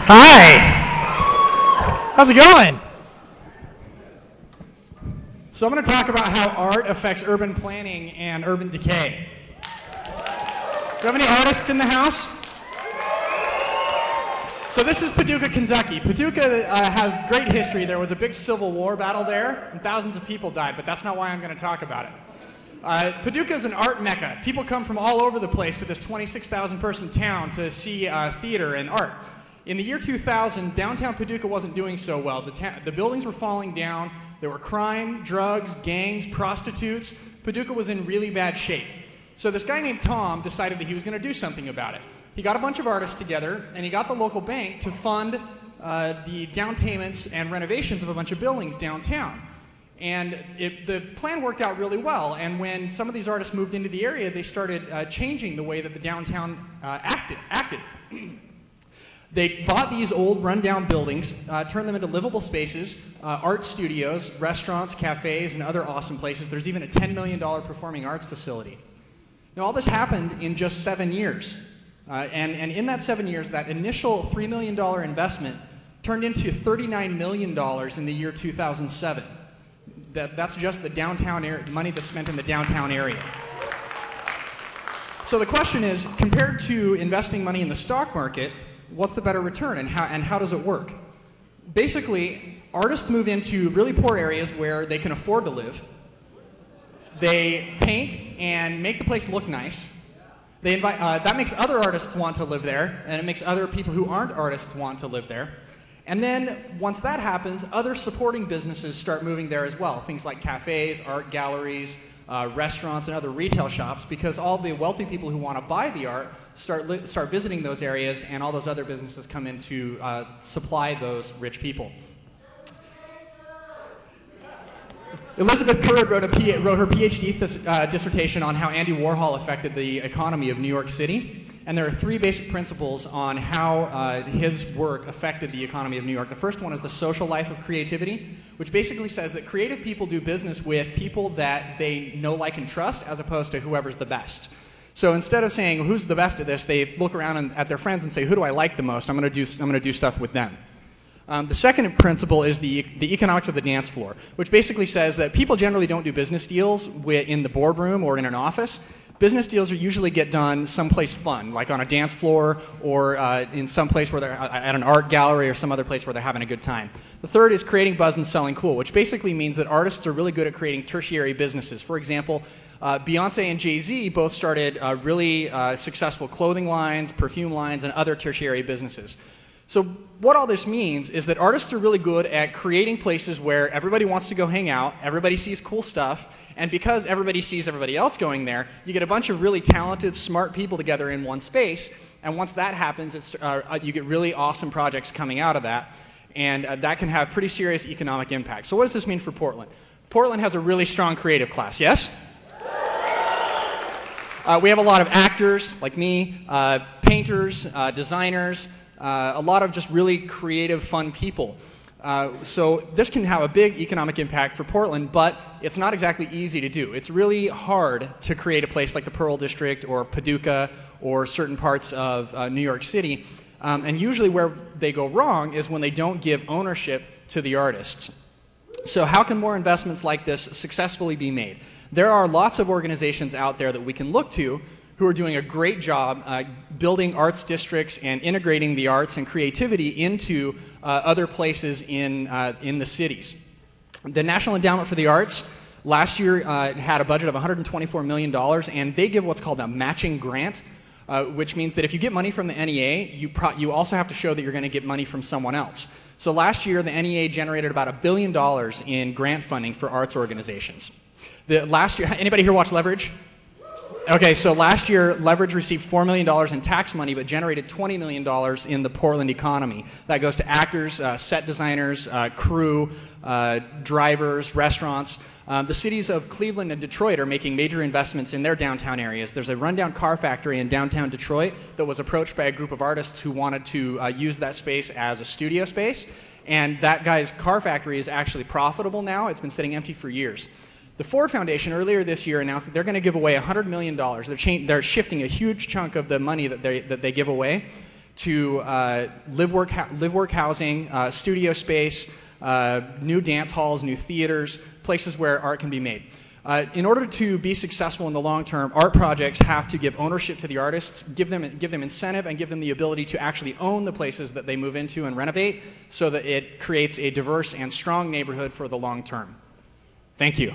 Hi. How's it going? So I'm going to talk about how art affects urban planning and urban decay. Do you have any artists in the house? So this is Paducah, Kentucky. Paducah has great history. There was a big Civil War battle there, and thousands of people died, but that's not why I'm going to talk about it. Paducah is an art mecca. People come from all over the place to this 26,000 person town to see theater and art. In the year 2000, downtown Paducah wasn't doing so well. The buildings were falling down. There were crime, drugs, gangs, prostitutes. Paducah was in really bad shape. So this guy named Tom decided that he was going to do something about it. He got a bunch of artists together, and he got the local bank to fund the down payments and renovations of a bunch of buildings downtown. And the plan worked out really well, and when some of these artists moved into the area, they started changing the way that the downtown acted. They bought these old rundown buildings, turned them into livable spaces, art studios, restaurants, cafes, and other awesome places. There's even a $10 million performing arts facility. Now all this happened in just 7 years. And in that 7 years, that initial $3 million investment turned into $39 million in the year 2007. That's just the downtown area, money that's spent in the downtown area. So the question is, compared to investing money in the stock market, what's the better return, and how does it work? Basically, artists move into really poor areas where they can afford to live. They paint and make the place look nice. They invite, that makes other artists want to live there, and it makes other people who aren't artists want to live there. And then, once that happens, other supporting businesses start moving there as well. Things like cafes, art galleries, restaurants, and other retail shops, because all the wealthy people who want to buy the art start visiting those areas, and all those other businesses come in to supply those rich people. Elizabeth Currid wrote her PhD dissertation on how Andy Warhol affected the economy of New York City. And there are three basic principles on how his work affected the economy of New York. The first one is the social life of creativity, which basically says that creative people do business with people that they know, like, and trust, as opposed to whoever's the best. So instead of saying, who's the best at this, they look around at their friends and say, who do I like the most? I'm going to do stuff with them. The second principle is the economics of the dance floor, which basically says that people generally don't do business deals in the boardroom or in an office. Business deals usually get done someplace fun, like on a dance floor or in some place where they're at an art gallery or some other place where they're having a good time. The third is creating buzz and selling cool, which basically means that artists are really good at creating tertiary businesses. For example, Beyonce and Jay-Z both started really successful clothing lines, perfume lines, and other tertiary businesses. So what all this means is that artists are really good at creating places where everybody wants to go hang out, everybody sees cool stuff, and because everybody sees everybody else going there, you get a bunch of really talented, smart people together in one space, and once that happens, you get really awesome projects coming out of that, and that can have pretty serious economic impact. So what does this mean for Portland? Portland has a really strong creative class, yes? We have a lot of actors, like me, painters, designers, a lot of just really creative, fun people. So this can have a big economic impact for Portland, but it's not exactly easy to do. It's really hard to create a place like the Pearl District or Paducah or certain parts of New York City. And usually where they go wrong is when they don't give ownership to the artists. So how can more investments like this successfully be made? There are lots of organizations out there that we can look to who are doing a great job building arts districts and integrating the arts and creativity into other places in the cities. The National Endowment for the Arts last year had a budget of $124 million, and they give what's called a matching grant, which means that if you get money from the NEA, you also have to show that you're going to get money from someone else. So last year, the NEA generated about $1 billion in grant funding for arts organizations. Last year, anybody here watch Leverage? Okay, so last year, Leverage received $4 million in tax money, but generated $20 million in the Portland economy. That goes to actors, set designers, crew, drivers, restaurants. The cities of Cleveland and Detroit are making major investments in their downtown areas. There's a rundown car factory in downtown Detroit that was approached by a group of artists who wanted to use that space as a studio space. And that guy's car factory is actually profitable now. It's been sitting empty for years. The Ford Foundation earlier this year announced that they're going to give away $100 million. They're shifting a huge chunk of the money that they give away to live work housing, studio space, new dance halls, new theaters, places where art can be made. In order to be successful in the long term, art projects have to give ownership to the artists, give them incentive, and give them the ability to actually own the places that they move into and renovate, so that it creates a diverse and strong neighborhood for the long term. Thank you.